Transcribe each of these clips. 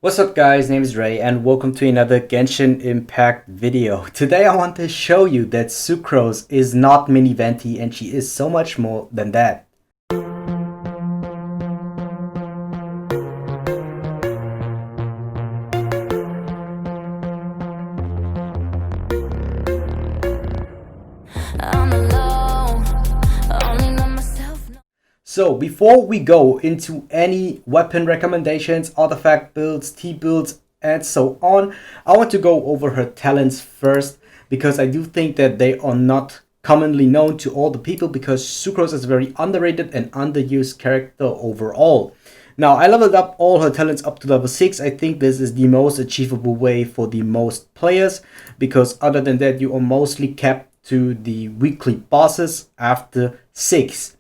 What's up guys, name is Ray and welcome to another Genshin Impact video. Today I want to show you that Sucrose is not mini venti and she is so much more than that. So before we go into any weapon recommendations, artifact builds, T builds and so on, I want to go over her talents first because I do think that they are not commonly known to all the people because Sucrose is a very underrated and underused character overall. Now I leveled up all her talents up to level 6. I think this is the most achievable way for the most players because other than that you are mostly capped to the weekly bosses after 6.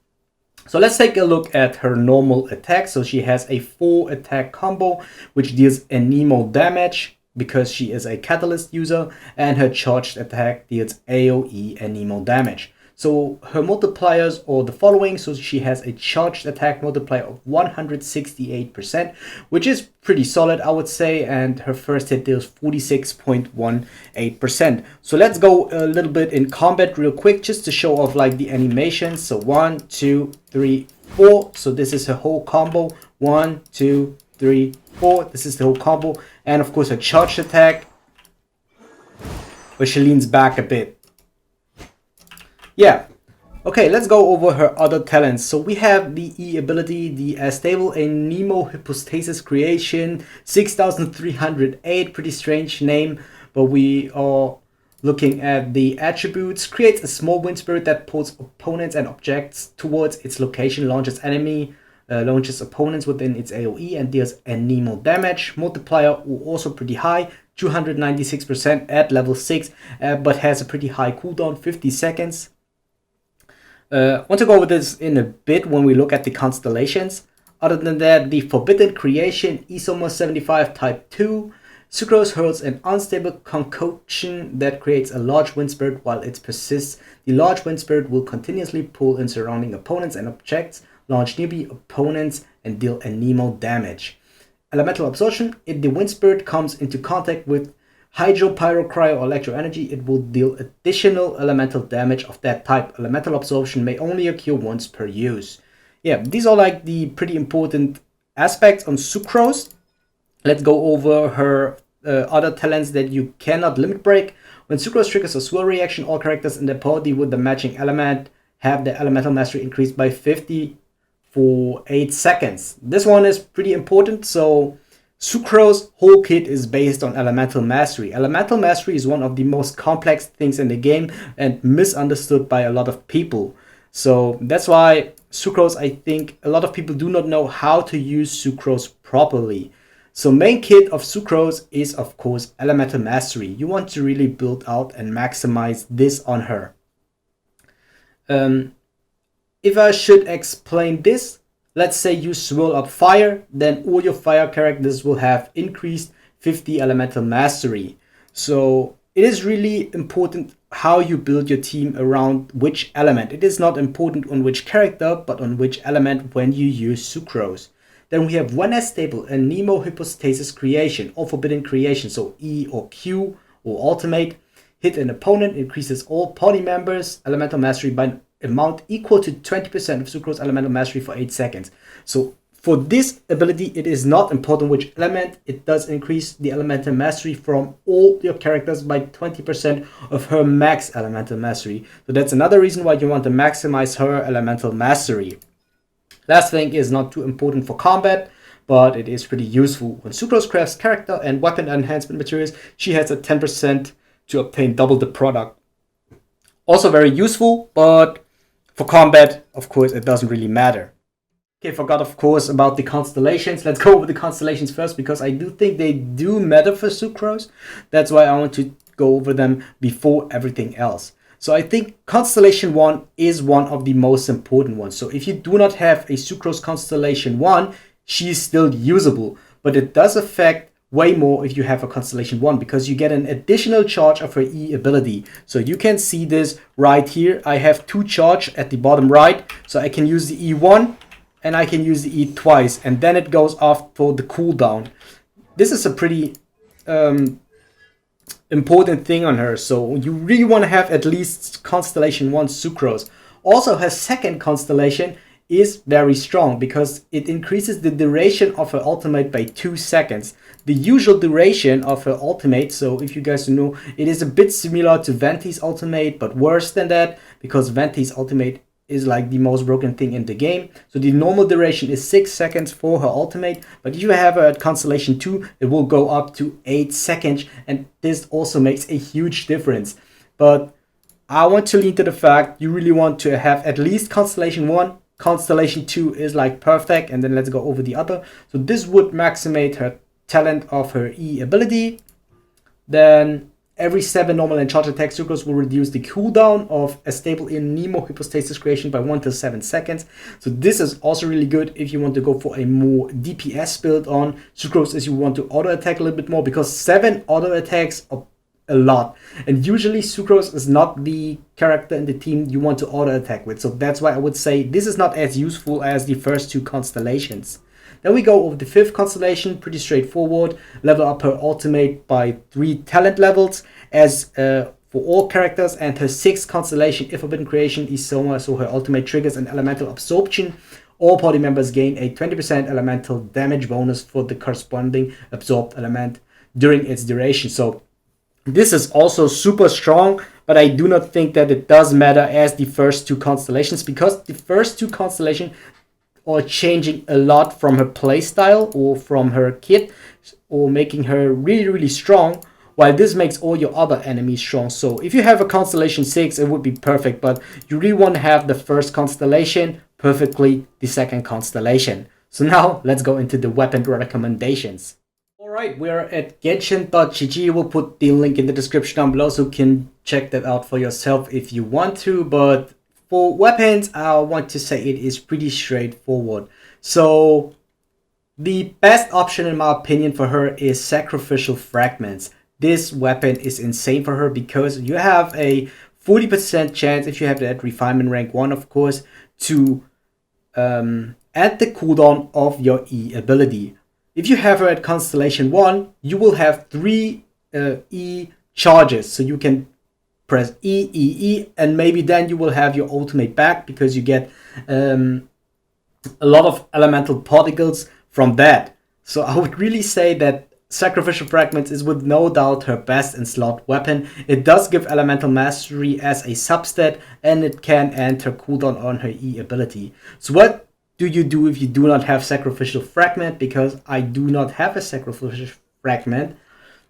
So let's take a look at her normal attack. So she has a 4 attack combo which deals anemo damage because she is a catalyst user, and her charged attack deals AoE anemo damage. So her multipliers are the following. So she has a charged attack multiplier of 168%, which is pretty solid I would say, and her first hit deals 46.18%. So let's go a little bit in combat real quick just to show off like the animations. So 1, 2, 3, 4. So this is her whole combo. 1, 2, 3, 4. This is the whole combo, and of course her charged attack where she leans back a bit. Yeah, okay, let's go over her other talents. So we have the E ability, the stable anemo hypostasis creation, 6308, pretty strange name, but we are looking at the attributes. Creates a small wind spirit that pulls opponents and objects towards its location, launches opponents within its AoE and deals anemo damage. Multiplier also pretty high, 296% at level 6, but has a pretty high cooldown, 50 seconds. I want to go over this in a bit when we look at the constellations. Other than that, the Forbidden Creation, Isomer 75 Type 2. Sucrose hurls an unstable concoction that creates a large wind spirit while it persists. The large wind spirit will continuously pull in surrounding opponents and objects, launch nearby opponents, and deal anemo damage. Elemental Absorption, if the wind spirit comes into contact with Hydro, Pyro, Cryo, or Electro Energy, it will deal additional elemental damage of that type. Elemental Absorption may only occur once per use. Yeah, these are like the pretty important aspects on Sucrose. Let's go over her other talents that you cannot limit break. When Sucrose triggers a swirl reaction, all characters in the party with the matching element have their elemental mastery increased by 50 for 8 seconds. This one is pretty important. So Sucrose whole kit is based on elemental mastery. Elemental mastery is one of the most complex things in the game and misunderstood by a lot of people. So that's why Sucrose, I think a lot of people do not know how to use Sucrose properly. So main kit of Sucrose is of course elemental mastery. You want to really build out and maximize this on her. If I should explain this, let's say you swirl up fire, then all your fire characters will have increased 50 elemental mastery. So it is really important how you build your team around which element. It is not important on which character, but on which element when you use Sucrose. Then we have one as stable, anemo hypostasis creation or forbidden creation, so E or Q or ultimate. Hit an opponent, increases all party members' elemental mastery by an amount equal to 20% of Sucrose elemental mastery for 8 seconds. So for this ability, it is not important which element. It does increase the elemental mastery from all your characters by 20% of her max elemental mastery. So that's another reason why you want to maximize her elemental mastery. Last thing is not too important for combat, but it is pretty useful. When Sucrose crafts character and weapon enhancement materials, she has a 10% to obtain double the product. Also very useful, but for combat, of course, it doesn't really matter. Okay, forgot of course about the constellations. Let's go over the constellations first because I do think they do matter for Sucrose. That's why I want to go over them before everything else. So I think Constellation 1 is one of the most important ones. So if you do not have a Sucrose Constellation 1, she is still usable. But it does affect way more if you have a Constellation 1 because you get an additional charge of her E ability. So you can see this right here. I have 2 charge at the bottom right. So I can use the E1 and I can use the E twice. And then it goes off for the cooldown. this is a pretty important thing on her. So you really want to have at least Constellation 1 Sucrose. Also, her second constellation is very strong because it increases the duration of her ultimate by 2 seconds. The usual duration of her ultimate, so if you guys know, it is a bit similar to Venti's ultimate, but worse than that, because Venti's ultimate is like the most broken thing in the game. So the normal duration is 6 seconds for her ultimate, but if you have her at Constellation 2, it will go up to 8 seconds, and this also makes a huge difference. But I want to lean to the fact you really want to have at least Constellation 1. Constellation 2 is like perfect, and then let's go over the other. So this would maximize her talent of her E ability. Then every 7 normal and charge attack Sucrose will reduce the cooldown of a stable in Nemo hypostasis creation by 1 to 7 seconds. So this is also really good if you want to go for a more DPS build on Sucrose, as you want to auto attack a little bit more, because 7 auto attacks are a lot, and usually Sucrose is not the character in the team you want to auto attack with. So that's why I would say this is not as useful as the first 2 constellations. Then we go over the 5th constellation, pretty straightforward. Level up her ultimate by 3 talent levels as for all characters, and her 6th constellation, if Forbidden Creation, is so her ultimate triggers an elemental absorption. All party members gain a 20% elemental damage bonus for the corresponding absorbed element during its duration. So this is also super strong, but I do not think that it does matter as the first 2 constellations, because the first 2 constellations are changing a lot from her playstyle or from her kit, or making her really, really strong, while this makes all your other enemies strong. So if you have a Constellation 6, it would be perfect, but you really want to have the first constellation, perfectly the second constellation. So now let's go into the weapon recommendations. Alright, we're at Genshin.gg. We'll put the link in the description down below so you can check that out for yourself if you want to. But for weapons, I want to say it is pretty straightforward. So the best option in my opinion for her is Sacrificial Fragments. This weapon is insane for her because you have a 40% chance, if you have that refinement rank 1 of course, to add the cooldown of your E ability. If you have her at Constellation 1, you will have 3 E charges. So you can press E, E, E, and maybe then you will have your ultimate back because you get a lot of elemental particles from that. So I would really say that Sacrificial Fragments is with no doubt her best in slot weapon. It does give Elemental Mastery as a substat, and it can end her cooldown on her E ability. So what do you do if you do not have Sacrificial Fragment? Because I do not have a Sacrificial Fragment.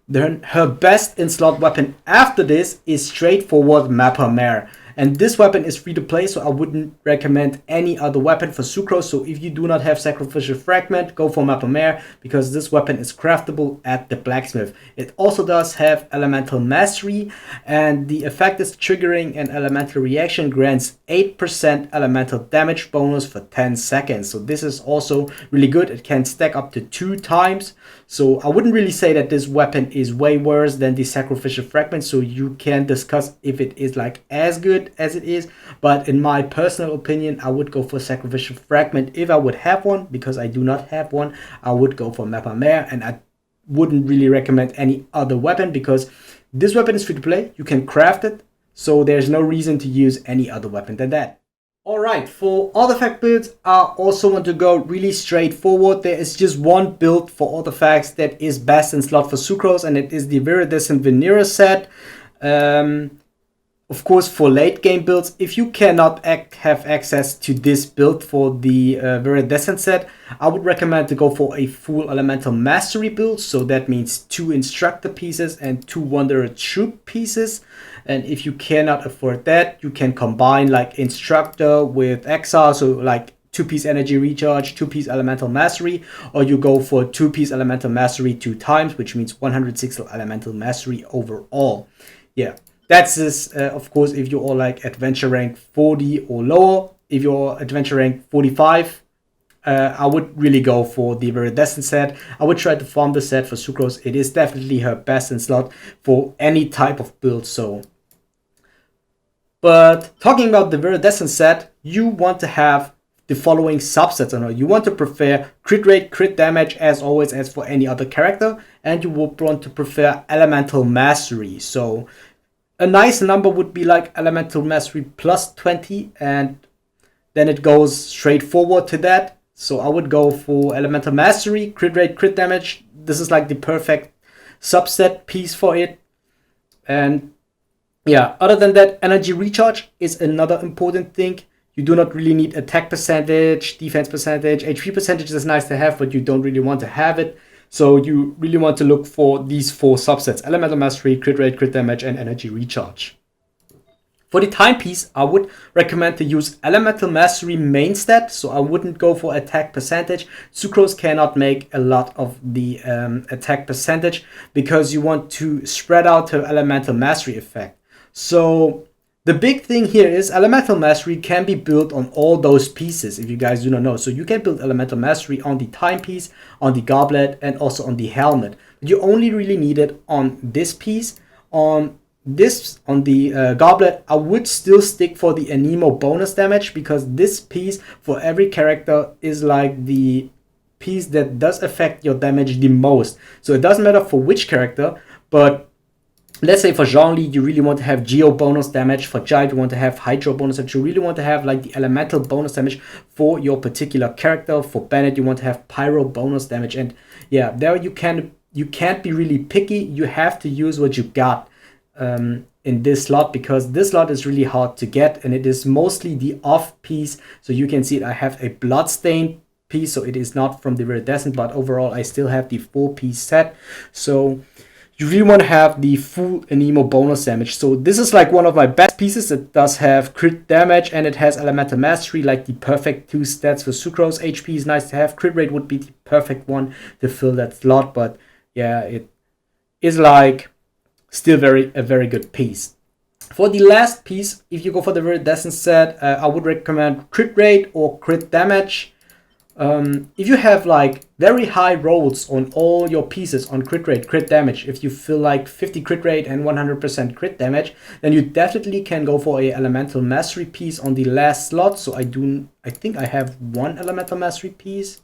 Then her best in slot weapon after this is straightforward Mapper Mare. And this weapon is free to play, so I wouldn't recommend any other weapon for Sucrose. So if you do not have Sacrificial Fragment, go for Mapper Mare, because this weapon is craftable at the blacksmith. It also does have Elemental Mastery, and the effect is triggering an elemental reaction grants 8% elemental damage bonus for 10 seconds. So this is also really good. It can stack up to 2 times. So I wouldn't really say that this weapon is way worse than the Sacrificial Fragment, so you can discuss if it is like as good as it is, but in my personal opinion I would go for Sacrificial Fragment if I would have one. Because I do not have one, I would go for Mapper Mare, and I wouldn't really recommend any other weapon because this weapon is free to play, you can craft it, so there's no reason to use any other weapon than that. Alright, for artifact builds, I also want to go really straightforward. There is just one build for artifacts that is best in slot for Sucrose, and it is the Viridescent Veneer set. Of course, for late game builds, if you cannot have access to this build for the Viridescent set, I would recommend to go for a full Elemental Mastery build. So that means 2 Instructor pieces and 2 Wanderer Troop pieces. And if you cannot afford that, you can combine like Instructor with Exile, so like 2-piece Energy Recharge, 2-piece Elemental Mastery, or you go for 2-piece Elemental Mastery 2 times, which means 160 Elemental Mastery overall. Yeah. That's this, of course, if you're all like adventure rank 40 or lower. If you're adventure rank 45, I would really go for the Viridescent set. I would try to farm the set for Sucrose. It is definitely her best in slot for any type of build. So, but talking about the Viridescent set, you want to have the following subsets. You want to prefer crit rate, crit damage as always as for any other character, and you would want to prefer elemental mastery. So a nice number would be like elemental mastery plus 20, and then it goes straight forward to that. So I would go for elemental mastery, crit rate, crit damage. This is like the perfect subset piece for it. And yeah, other than that, energy recharge is another important thing. You do not really need attack percentage, defense percentage. HP percentage is nice to have, but you don't really want to have it. So you really want to look for these 4 subsets: elemental mastery, crit rate, crit damage, and energy recharge. For the timepiece, I would recommend to use elemental mastery main stat, so I wouldn't go for attack percentage. Sucrose cannot make a lot of the attack percentage because you want to spread out her elemental mastery effect. So the big thing here is elemental mastery can be built on all those pieces, if you guys do not know. So you can build elemental mastery on the timepiece, on the goblet, and also on the helmet. But you only really need it on this piece. On the goblet, I would still stick for the Anemo bonus damage, because this piece for every character is like the piece that does affect your damage the most. So it doesn't matter for which character, but let's say for Zhongli, you really want to have Geo bonus damage. For Giant, you want to have Hydro bonus damage. You really want to have like the elemental bonus damage for your particular character. For Bennett, you want to have Pyro bonus damage. And yeah, there you can't be really picky. You have to use what you got in this slot, because this slot is really hard to get, and it is mostly the off piece. So you can see it, I have a Bloodstained piece, so it is not from the Iridescent, but overall I still have the 4-piece set. So you really want to have the full Anemo bonus damage. So this is like one of my best pieces. It does have crit damage and it has elemental mastery, like the perfect 2 stats for Sucrose. HP is nice to have. Crit rate would be the perfect one to fill that slot, but yeah, it is like still a very good piece. For the last piece, if you go for the Iridescent set, I would recommend crit rate or crit damage. If you have like very high rolls on all your pieces on crit rate, crit damage, if you feel like 50 crit rate and 100% crit damage, then you definitely can go for a elemental mastery piece on the last slot. So I think I have 1 elemental mastery piece.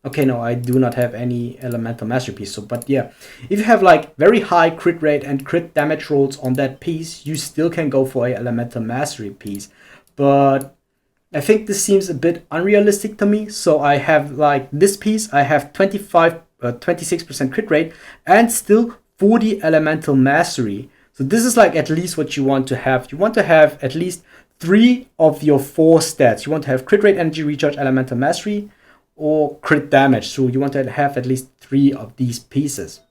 Okay, no, I do not have any elemental masterpiece. So, but yeah, if you have like very high crit rate and crit damage rolls on that piece, you still can go for a elemental mastery piece. But I think this seems a bit unrealistic to me. So I have like this piece, I have 26% crit rate and still 40 elemental mastery. So this is like at least what you want to have. You want to have at least 3 of your 4 stats. You want to have crit rate, energy recharge, elemental mastery, or crit damage. So you want to have at least 3 of these pieces.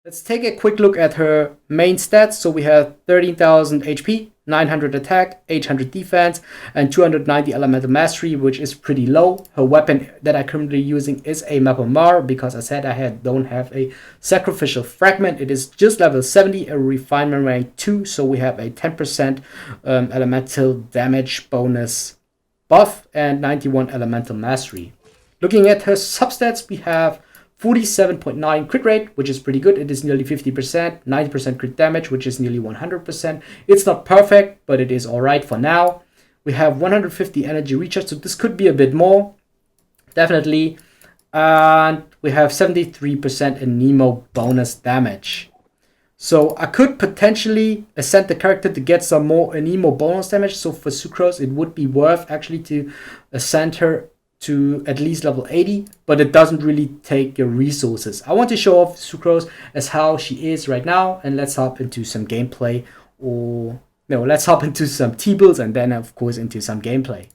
Let's take a quick look at her main stats. So we have 13,000 HP, 900 attack, 800 defense, and 290 elemental mastery, which is pretty low. Her weapon that I'm currently using is a Mapamar, because I said I don't have a sacrificial fragment. It is just level 70, a refinement rank 2, so we have a 10% elemental damage bonus buff and 91 elemental mastery. Looking at her substats, we have 47.9 crit rate, which is pretty good. It is nearly 50%, 90% crit damage, which is nearly 100%. It's not perfect, but it is alright for now. We have 150 energy recharge, so this could be a bit more, definitely. And we have 73% Anemo bonus damage. So I could potentially ascend the character to get some more Anemo bonus damage. So for Sucrose, it would be worth actually to ascend her to at least level 80, but it doesn't really take your resources. I want to show off Sucrose as how she is right now, and let's hop into some gameplay, or no, let's hop into some T-builds and then of course into some gameplay.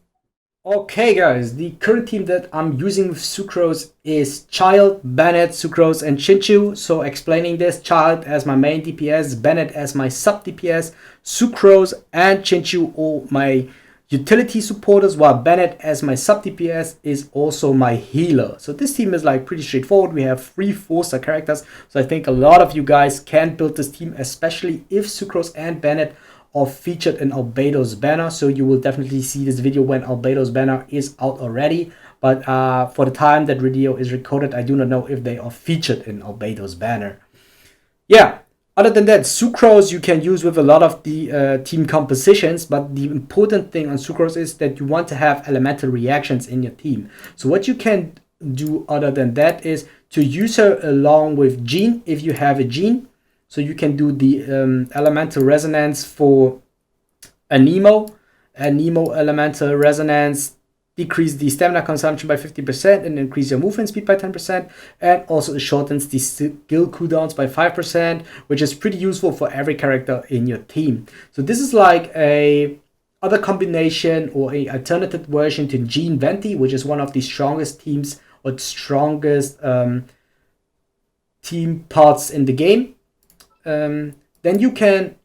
Okay guys, the current team that I'm using with Sucrose is Child, Bennett, Sucrose, and Chinchu. So explaining this, Child as my main DPS, Bennett as my sub DPS, Sucrose and Chinchu all my utility supporters, while Bennett as my sub DPS is also my healer. So this team is like pretty straightforward. We have 3 4-star characters, so I think a lot of you guys can build this team, especially if Sucrose and Bennett are featured in Albedo's banner. So you will definitely see this video when Albedo's banner is out already, but for the time that video is recorded, I do not know if they are featured in Albedo's banner. Yeah, Other than that, Sucrose you can use with a lot of the team compositions, but the important thing on Sucrose is that you want to have elemental reactions in your team. So what you can do other than that is to use her along with Jean if you have a Jean. So you can do the elemental resonance for a Nemo elemental resonance, decrease the stamina consumption by 50% and increase your movement speed by 10%, and also it shortens the skill cooldowns by 5%, which is pretty useful for every character in your team. So this is like a other combination or a alternative version to Jean Venti, which is one of the strongest teams or strongest team parts in the game. Then you can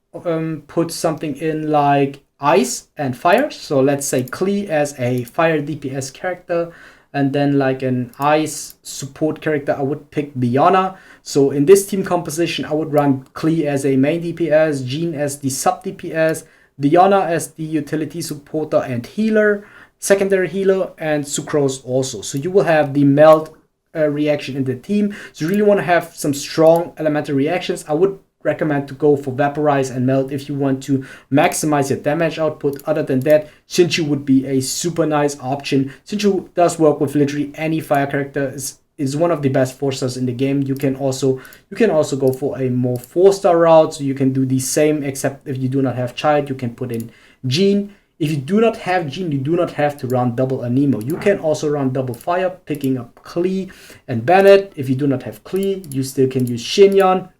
put something in like ice and fire. So let's say Klee as a fire DPS character, and then like an ice support character, I would pick Biana. So in this team composition, I would run Klee as a main DPS, Jean as the sub DPS, Biana as the utility supporter and healer, secondary healer, and Sucrose also. So you will have the melt reaction in the team. So you really want to have some strong elemental reactions. I would recommend to go for Vaporize and Melt if you want to maximize your damage output. Other than that, Shinchu would be a super nice option. Shinchu does work with literally any fire character, is one of the best 4-stars in the game. You can also go for a more 4-star route, so you can do the same, except if you do not have Child, you can put in Jean. If you do not have Jean, you do not have to run double Anemo. You can also run double fire, picking up Klee and Bennett. If you do not have Klee, you still can use Shinyon.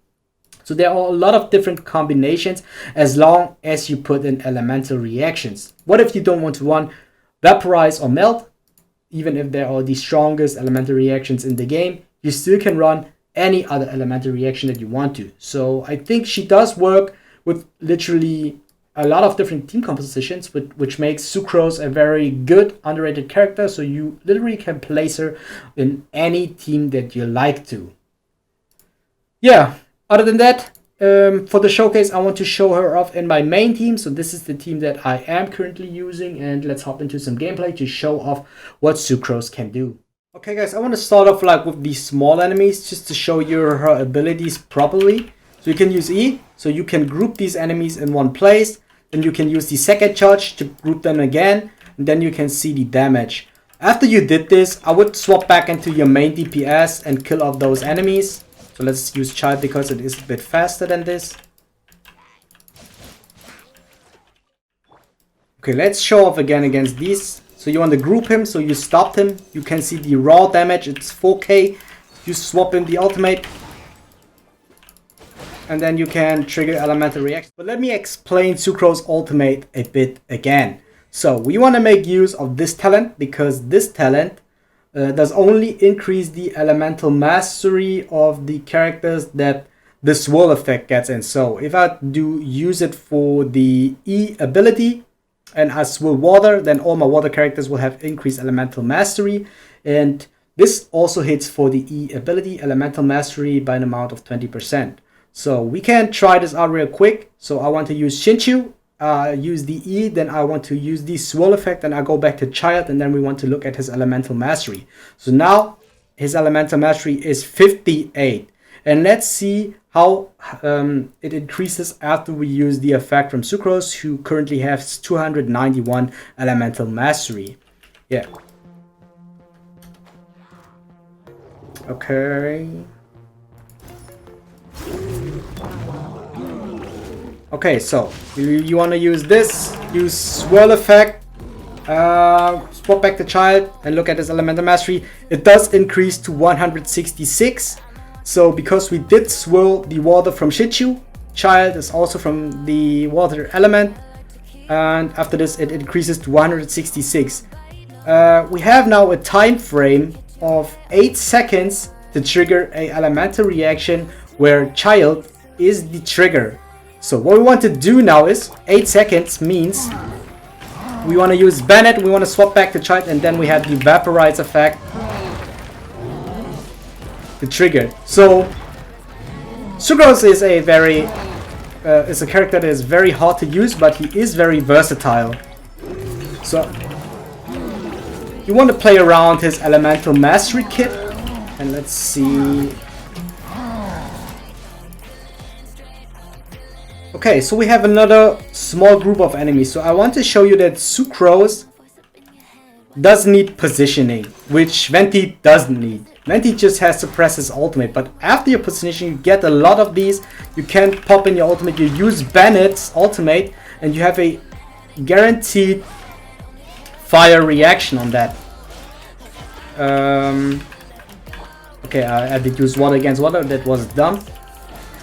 So there are a lot of different combinations as long as you put in elemental reactions. What if you don't want to run Vaporize or Melt? Even if there are the strongest elemental reactions in the game, you still can run any other elemental reaction that you want to. So I think she does work with literally a lot of different team compositions, which makes Sucrose a very good underrated character. So you literally can place her in any team that you like to. Yeah. Other than that, for the showcase, I want to show her off in my main team. So this is the team that I am currently using, and let's hop into some gameplay to show off what Sucrose can do. Okay guys, I want to start off like with these small enemies just to show you her abilities properly. So you can use E, so you can group these enemies in one place. Then you can use the second charge to group them again, and then you can see the damage. After you did this, I would swap back into your main DPS and kill off those enemies. So let's use Child because it is a bit faster than this. Okay, let's show off again against these. So you want to group him, so you stopped him. You can see the raw damage, it's 4k. You swap in the ultimate. And then you can trigger elemental reaction. But let me explain Sucrose ultimate a bit again. So we want to make use of this talent because this talent does only increase the elemental mastery of the characters that the swirl effect gets in. So if I do use it for the E ability and I swirl water, then all my water characters will have increased elemental mastery. And this also hits for the E ability, elemental mastery, by an amount of 20%. So we can try this out real quick. So I want to use Shinchu. Use the E, then I want to use the swirl effect, and I go back to Child, and then we want to look at his elemental mastery. So now his elemental mastery is 58, and let's see how it increases after we use the effect from Sucrose, who currently has 291 elemental mastery. Yeah. Okay. Okay, so you want to use this, use swirl effect, swap back the Child and look at his elemental mastery. It does increase to 166. So because we did swirl the water from Shinchu, Child is also from the water element, and after this it increases to 166. We have now a time frame of 8 seconds to trigger a elemental reaction where Child is the trigger. So what we want to do now is 8 seconds means we want to use Bennett, we want to swap back the Child, and then we have the Vaporize effect to trigger. So Sucrose is a character that is very hard to use, but he is very versatile. So you want to play around his elemental mastery kit, and let's see. Okay, so we have another small group of enemies. So I want to show you that Sucrose does need positioning, which Venti doesn't need. Venti just has to press his ultimate, but after your positioning you get a lot of these. You can pop in your ultimate, you use Bennett's ultimate, and you have a guaranteed fire reaction on that. Okay, I did use water against water, that was dumb.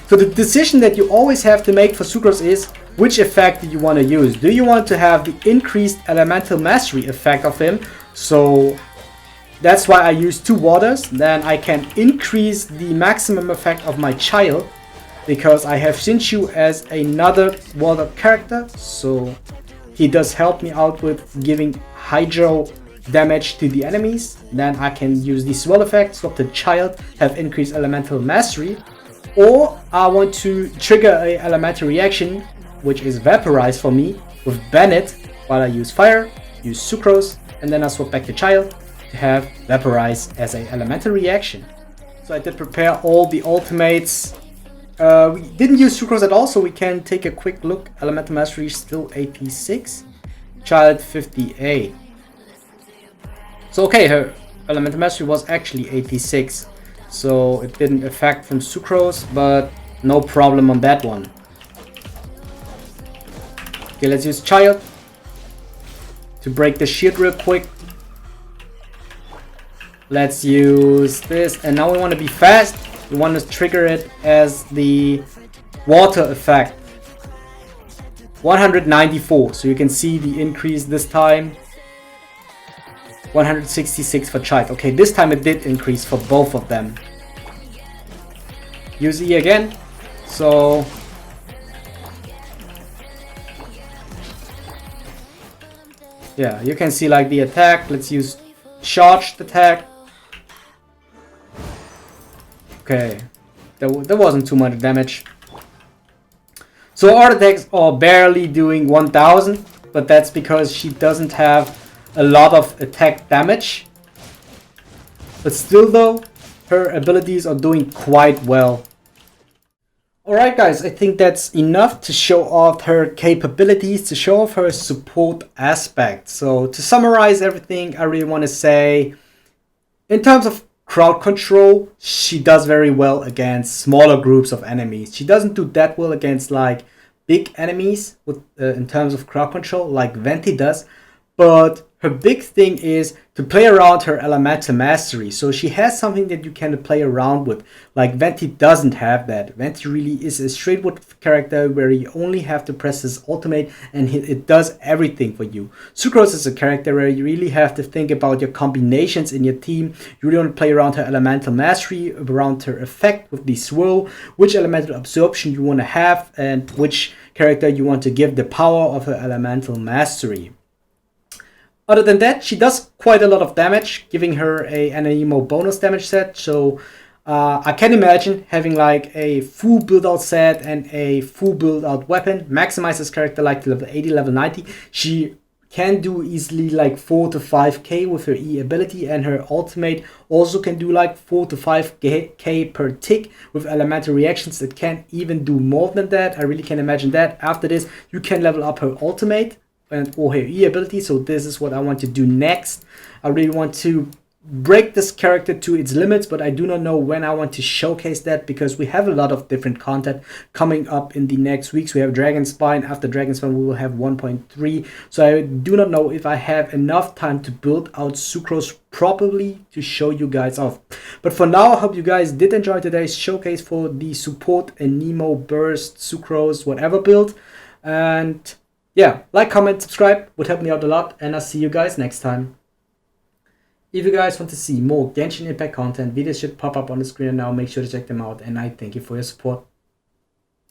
So the decision that you always have to make for Sucrose is, which effect do you want to use? Do you want to have the increased elemental mastery effect of him? So that's why I use 2 waters. Then I can increase the maximum effect of my child, because I have Shinshu as another water character. So he does help me out with giving hydro damage to the enemies. Then I can use the swell effect, swap the child, have increased elemental mastery. Or I want to trigger a elemental reaction, which is Vaporize for me, with Bennett, while I use Fire, use Sucrose, and then I swap back the child to have Vaporize as an elemental reaction. So I did prepare all the ultimates. We didn't use Sucrose at all, so we can take a quick look. Elemental mastery is still 86, child 58. So okay, her elemental mastery was actually 86. So it didn't affect from Sucrose, but no problem on that one. Okay, let's use child to break the shield real quick. Let's use this, and now we want to be fast. We want to trigger it as the water effect. 194, so you can see the increase this time. 166 for child. Okay, this time it did increase for both of them. Use E again. So yeah, you can see like the attack. Let's use charged attack. Okay, there wasn't too much damage. So our attacks are barely doing 1000, but that's because she doesn't have a lot of attack damage. But still though, her abilities are doing quite well. Alright guys, I think that's enough to show off her capabilities, to show off her support aspect. So to summarize everything, I really want to say, in terms of crowd control, she does very well against smaller groups of enemies. She doesn't do that well against like big enemies with, in terms of crowd control like Venti does. But her big thing is to play around her elemental mastery. So she has something that you can play around with. Like Venti doesn't have that. Venti really is a straightforward character where you only have to press his ultimate and it does everything for you. Sucrose is a character where you really have to think about your combinations in your team. You really want to play around her elemental mastery, around her effect with the swirl, which elemental absorption you want to have, and which character you want to give the power of her elemental mastery. Other than that, she does quite a lot of damage, giving her an Anemo bonus damage set. So I can imagine having like a full build out set and a full build out weapon. Maximize this character like to level 80, level 90. She can do easily like 4 to 5k with her E ability, and her ultimate also can do like 4 to 5k per tick with elemental reactions that can even do more than that. I really can imagine that. After this, you can level up her ultimate and or her E ability. So this is what I want to do next. I really want to break this character to its limits, but I do not know when I want to showcase that, because we have a lot of different content coming up in the next weeks. We have Dragon Spine. After Dragon Spine we will have 1.3, so I do not know if I have enough time to build out Sucrose properly to show you guys off. But for now, I hope you guys did enjoy today's showcase for the support Anemo Burst Sucrose whatever build. And yeah, like, comment, subscribe would help me out a lot, and I'll see you guys next time. If you guys want to see more Genshin Impact content, videos should pop up on the screen now. Make sure to check them out, and I thank you for your support.